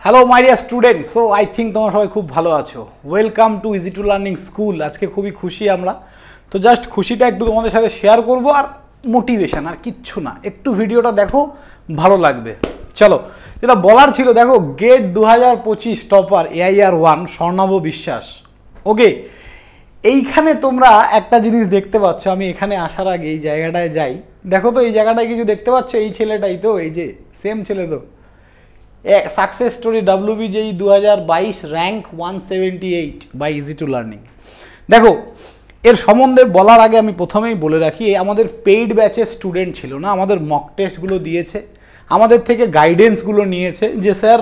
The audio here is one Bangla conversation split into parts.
Hello my dear student, so I think তোমরা সবাই খুব ভালো আছো। Welcome to easy to learning school. আজকে খুবই খুশি আমরা, তো জাস্ট খুশিটা একটু তোমাদের সাথে শেয়ার করব, আর মোটিভেশন আর কিচ্ছু না। একটু ভিডিওটা দেখো, ভালো লাগবে। চলো, যেটা বলার ছিল, দেখো গেট 2025 টপার AIR-1 স্বর্ণাভ বিশ্বাস। ওকে, এইখানে তোমরা একটা জিনিস দেখতে পাচ্ছ। আমি এখানে আসার আগে এই জায়গাটায় যাই, দেখো তো এই জায়গাটায় কিছু দেখতে পাচ্ছ? এই ছেলেটাই তো, এই যে সেম ছেলে তো। Success story WBJEE 2022 rank 178 by easy to learning. দেখো, এর সম্বন্ধে বলার আগে আমি প্রথমেই বলে রাখি, আমাদের পেইড ব্যাচের স্টুডেন্ট ছিল না, আমাদের মক টেস্টগুলো দিয়েছে, আমাদের থেকে গাইডেন্সগুলো নিয়েছে। যে স্যার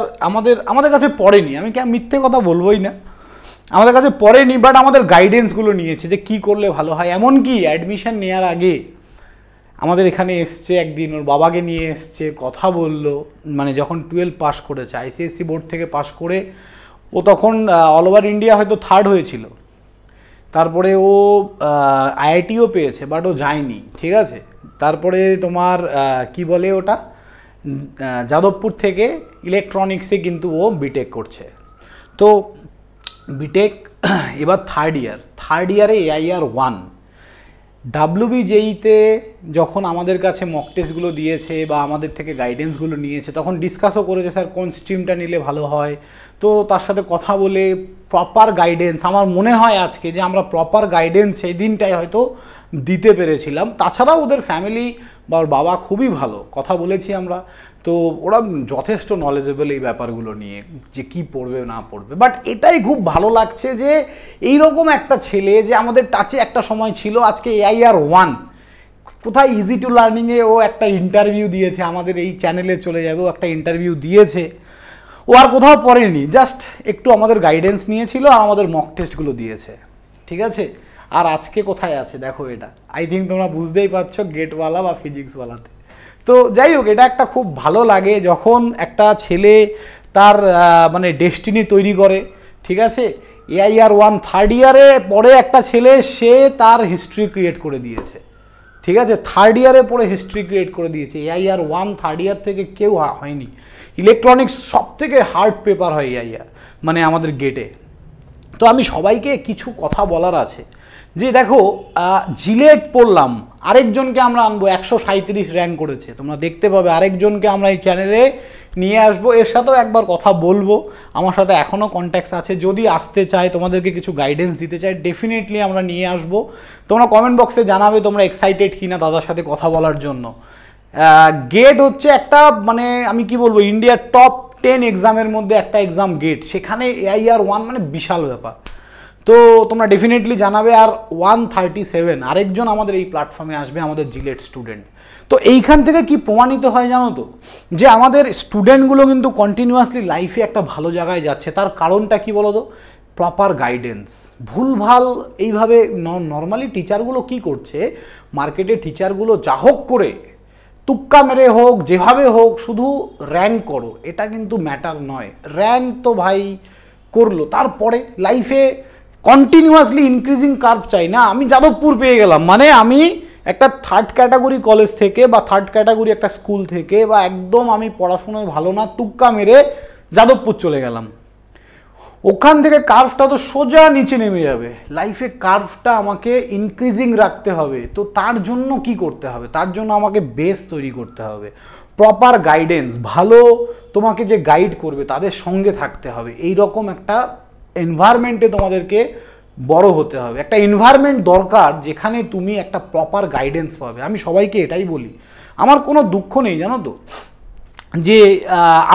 আমাদের কাছে পড়েনি, আমি মিথ্যে কথা বলবোই না, আমাদের কাছে পড়েনি, বাট আমাদের গাইডেন্সগুলো নিয়েছে যে কি করলে ভালো হয়। এমনকি অ্যাডমিশন নেওয়ার আগে আমাদের এখানে এসছে একদিন, ওর বাবাকে নিয়ে এসছে, কথা বললো। মানে যখন 12 পাস করেছে, ICSE বোর্ড থেকে পাস করে, ও তখন অল ওভার ইন্ডিয়া হয়তো 3rd হয়েছিল। তারপরে ও IITও পেয়েছে, বাট ও যায়নি, ঠিক আছে। তারপরে তোমার কি বলে ওটা, যাদবপুর থেকে ইলেকট্রনিক্সে কিন্তু ও বিটেক করছে। তো বিটেক এবার থার্ড ইয়ারে AIR-1 WBJEE-তে যখন আমাদের কাছে মক টেস্টগুলো দিয়েছে বা আমাদের থেকে গাইডেন্সগুলো নিয়েছে, তখন ডিসকাসও করেছে স্যার কোন স্ট্রিমটা নিলে ভালো হয়। তো তার সাথে কথা বলে প্রপার গাইডেন্স, আমার মনে হয় আজকে যে আমরা প্রপার গাইডেন্স সেই দিনটাই হয়তো দিতে পেরেছিলাম। তাছাড়াও ওদের ফ্যামিলি বা ওর বাবা খুবই ভালো, কথা বলেছি আমরা, তো ওরা যথেষ্ট নলেজেবল এই ব্যাপারগুলো নিয়ে, যে কি পড়বে না পড়বে। বাট এটাই খুব ভালো লাগছে যে এইরকম একটা ছেলে যে আমাদের টাচে একটা সময় ছিল, আজকে AIR-1 কোথায় ইজি টু লার্নিংয়ে ও একটা ইন্টারভিউ দিয়েছে, আমাদের এই চ্যানেলে চলে যাবে, ও একটা ইন্টারভিউ দিয়েছে। ও আর কোথাও পড়েনি, জাস্ট একটু আমাদের গাইডেন্স নিয়েছিল আর আমাদের মক টেস্টগুলো দিয়েছে, ঠিক আছে। আর আজকে কোথায় আছে দেখো, এটা আই থিঙ্ক তোমরা বুঝতেই পারছো, গেটওয়ালা বা ফিজিক্সওয়ালাতে। তো যাই হোক, এটা একটা খুব ভালো লাগে যখন একটা ছেলে তার মানে ডেস্টিনি তৈরি করে, ঠিক আছে। AIR-1 থার্ড ইয়ারে পড়ে একটা ছেলে, সে তার হিস্ট্রি ক্রিয়েট করে দিয়েছে, ঠিক আছে। থার্ড ইয়ারে পড়ে হিস্ট্রি ক্রিয়েট করে দিয়েছে। AIR-1 থার্ড ইয়ার থেকে কেউ হয়নি। ইলেকট্রনিক্স সব থেকে হার্ড পেপার হয় AIR, মানে আমাদের গেটে। তো আমি সবাইকে কিছু কথা বলার আছে, যে দেখো জিলেট পড়লাম, আরেকজনকে আমরা আনবো, 137 র্যাঙ্ক করেছে, তোমরা দেখতে পাবে। আরেকজনকে আমরা এই চ্যানেলে নিয়ে আসবো, এর সাথেও একবার কথা বলবো। আমার সাথে এখনও কন্ট্যাক্টস আছে, যদি আসতে চায়, তোমাদেরকে কিছু গাইডেন্স দিতে চাই, ডেফিনেটলি আমরা নিয়ে আসবো। তোমরা কমেন্ট বক্সে জানাবে তোমরা এক্সাইটেড কিনা দাদার সাথে কথা বলার জন্য। গেট হচ্ছে একটা, মানে আমি কি বলবো, ইন্ডিয়ার টপ 10 এক্সামের মধ্যে একটা এক্সাম গেট, সেখানে AIR-1 মানে বিশাল ব্যাপার। তো তোমরা ডেফিনেটলি জানাবে। আর 137 আরেকজন আমাদের এই প্ল্যাটফর্মে আসবে, আমাদের জিলেট স্টুডেন্ট। তো এইখান থেকে কি প্রমাণিত হয় জানো তো, যে আমাদের স্টুডেন্টগুলো কিন্তু কন্টিনিউয়াসলি লাইফে একটা ভালো জায়গায় যাচ্ছে। তার কারণটা কি বলো তো, প্রপার গাইডেন্স। ভুলভাল এইভাবে নর্মালি টিচারগুলো কি করছে, মার্কেটে টিচারগুলো যা হোক করে, তুক্কা মেরে হোক, যেভাবে হোক, শুধু র্যাঙ্ক করো, এটা কিন্তু ম্যাটার নয়। র্যাঙ্ক তো ভাই করলো, তারপরে লাইফে কন্টিনিউয়াসলি ইনক্রিজিং কার্ভ চাই না। আমি যাদবপুর পেয়ে গেলাম, মানে আমি একটা 3rd ক্যাটাগরি কলেজ থেকে বা 3rd ক্যাটাগরি একটা স্কুল থেকে, বা একদম আমি পড়াশোনায় ভালো না, তুক্কা মেরে যাদবপুর চলে গেলাম। ওখান থেকে কার্ভটা তো সোজা নিচে নেমে যাবে। লাইফে কার্ভটা আমাকে ইনক্রিজিং রাখতে হবে। তো তার জন্য কি করতে হবে, তার জন্য আমাকে বেস তৈরি করতে হবে, প্রপার গাইডেন্স, ভালো তোমাকে যে গাইড করবে তাদের সঙ্গে থাকতে হবে। এই রকম একটা এনভায়রনমেন্টে তোমাদেরকে বড় হতে হবে। একটা এনভায়রনমেন্ট দরকার যেখানে তুমি একটা প্রপার গাইডেন্স পাবে। আমি সবাইকে এটাই বলি, আমার কোনো দুঃখ নেই জানো তো, যে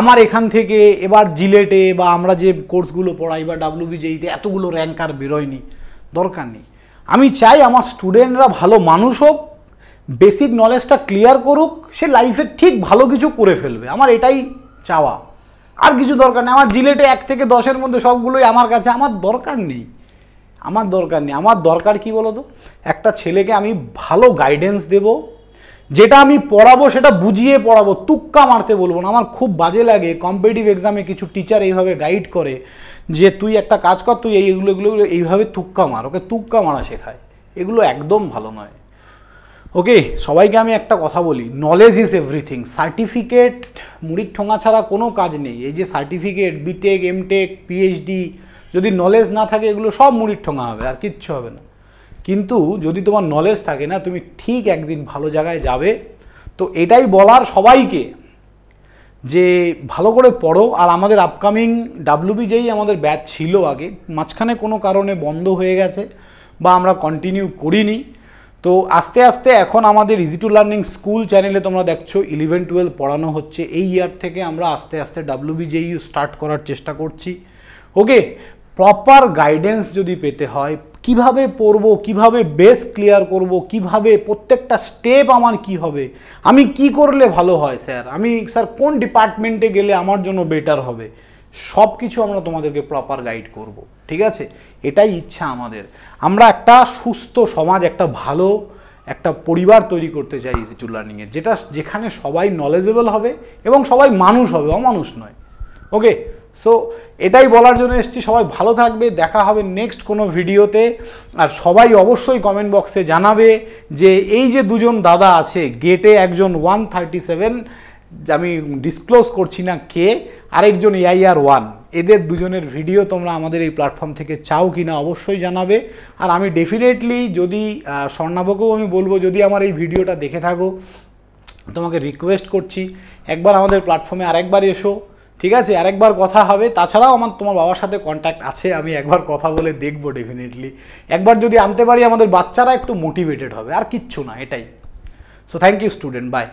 আমার এখান থেকে এবার জিলেটে বা আমরা যে কোর্সগুলো পড়াই বা WBJEE-তে এতগুলো র্যাঙ্ক আর বেরোয়নি, দরকার নেই। আমি চাই আমার স্টুডেন্টরা ভালো মানুষ হোক, বেসিক নলেজটা ক্লিয়ার করুক, সে লাইফে ঠিক ভালো কিছু করে ফেলবে। আমার এটাই চাওয়া, আর কিছু দরকার নেই। আমার জিলেটে 1 থেকে 10-এর মধ্যে সবগুলোই আমার কাছে, আমার দরকার নেই। আমার দরকার কি বলো তো, একটা ছেলেকে আমি ভালো গাইডেন্স দেবো, যেটা আমি পড়াবো সেটা বুঝিয়ে পড়াবো, তুক্কা মারতে বলবো না। আমার খুব বাজে লাগে কম্পিটিটিভ এক্সামে কিছু টিচার এইভাবে গাইড করে, যে তুই একটা কাজ কর, তুই এগুলো এইভাবে তুক্কা মার, ওকে তুক্কা মারা শেখায়। এগুলো একদম ভালো নয়। ওকে, সবাইকে আমি একটা কথা বলি, নলেজ ইজ এভরিথিং। সার্টিফিকেট মুড়ির ঠোঙা ছাড়া কোনো কাজ নেই। এই যে সার্টিফিকেট, বিটেক, এমটেক, পিএইচডি, যদি নলেজ না থাকে এগুলো সব মুড়ির ঠোঙা হবে, আর কিচ্ছু হবে না। কিন্তু যদি তোমার নলেজ থাকে না, তুমি ঠিক একদিন ভালো জায়গায় যাবে। তো এটাই বলার সবাইকে যে ভালো করে পড়ো। আর আমাদের আপকামিং ডাব্লিউবিজেই আমাদের ব্যাচ ছিল আগে, মাঝখানে কোনো কারণে বন্ধ হয়ে গেছে বা আমরা কন্টিনিউ করিনি। তো আস্তে আস্তে এখন আমাদের ইজি টু লার্নিং স্কুল চ্যানেলে তোমরা দেখছো 11-12 পড়ানো হচ্ছে। এই ইয়ার থেকে আমরা আস্তে আস্তে ডাব্লিউবিজেইউ স্টার্ট করার চেষ্টা করছি। ওকে, প্রপার গাইডেন্স যদি পেতে হয়, কিভাবে পড়বো, কিভাবে বেস ক্লিয়ার করব, কিভাবে প্রত্যেকটা স্টেপ আমার কি হবে, আমি কি করলে ভালো হয় স্যার, আমি স্যার কোন ডিপার্টমেন্টে গেলে আমার জন্য বেটার হবে, সব কিছু আমরা তোমাদেরকে প্রপার গাইড করব। ঠিক আছে, এটাই ইচ্ছা আমাদের। আমরা একটা সুস্থ সমাজ, একটা ভালো একটা পরিবার তৈরি করতে চাই ইজি টু লার্নিংয়ের, যেখানে সবাই নলেজেবল হবে এবং সবাই মানুষ হবে, অমানুষ নয়। ওকে, সো এটাই বলার জন্য এসেছি। সবাই ভালো থাকবে, দেখা হবে নেক্সট কোনো ভিডিওতে। আর সবাই অবশ্যই কমেন্ট বক্সে জানাবে যে এই যে দুজন দাদা আছে, গেটে একজন 137, আমি ডিসক্লোজ করছি না কে, আরেকজন AIR1, এদের দুজনের ভিডিও তোমরা আমাদের এই প্ল্যাটফর্ম থেকে চাও কি না অবশ্যই জানাবে। আর আমি ডেফিনেটলি, যদি স্বর্ণাবকেও আমি বলবো, যদি আমার এই ভিডিওটা দেখে থাকো, তোমাকে রিকোয়েস্ট করছি একবার আমাদের প্ল্যাটফর্মে আরেকবার এসো। ঠিক আছে, আরেকবার কথা হবে। তাছাড়াও তোমার বাবার সাথে কন্ট্যাক্ট আছে, আমি একবার কথা বলে দেখবো ডেফিনেটলি। একবার যদি আনতে পারি, আমাদের বাচ্চারা একটু মোটিভেটেড হবে, আর কিচ্ছু না, এটাই। So thank you student, by.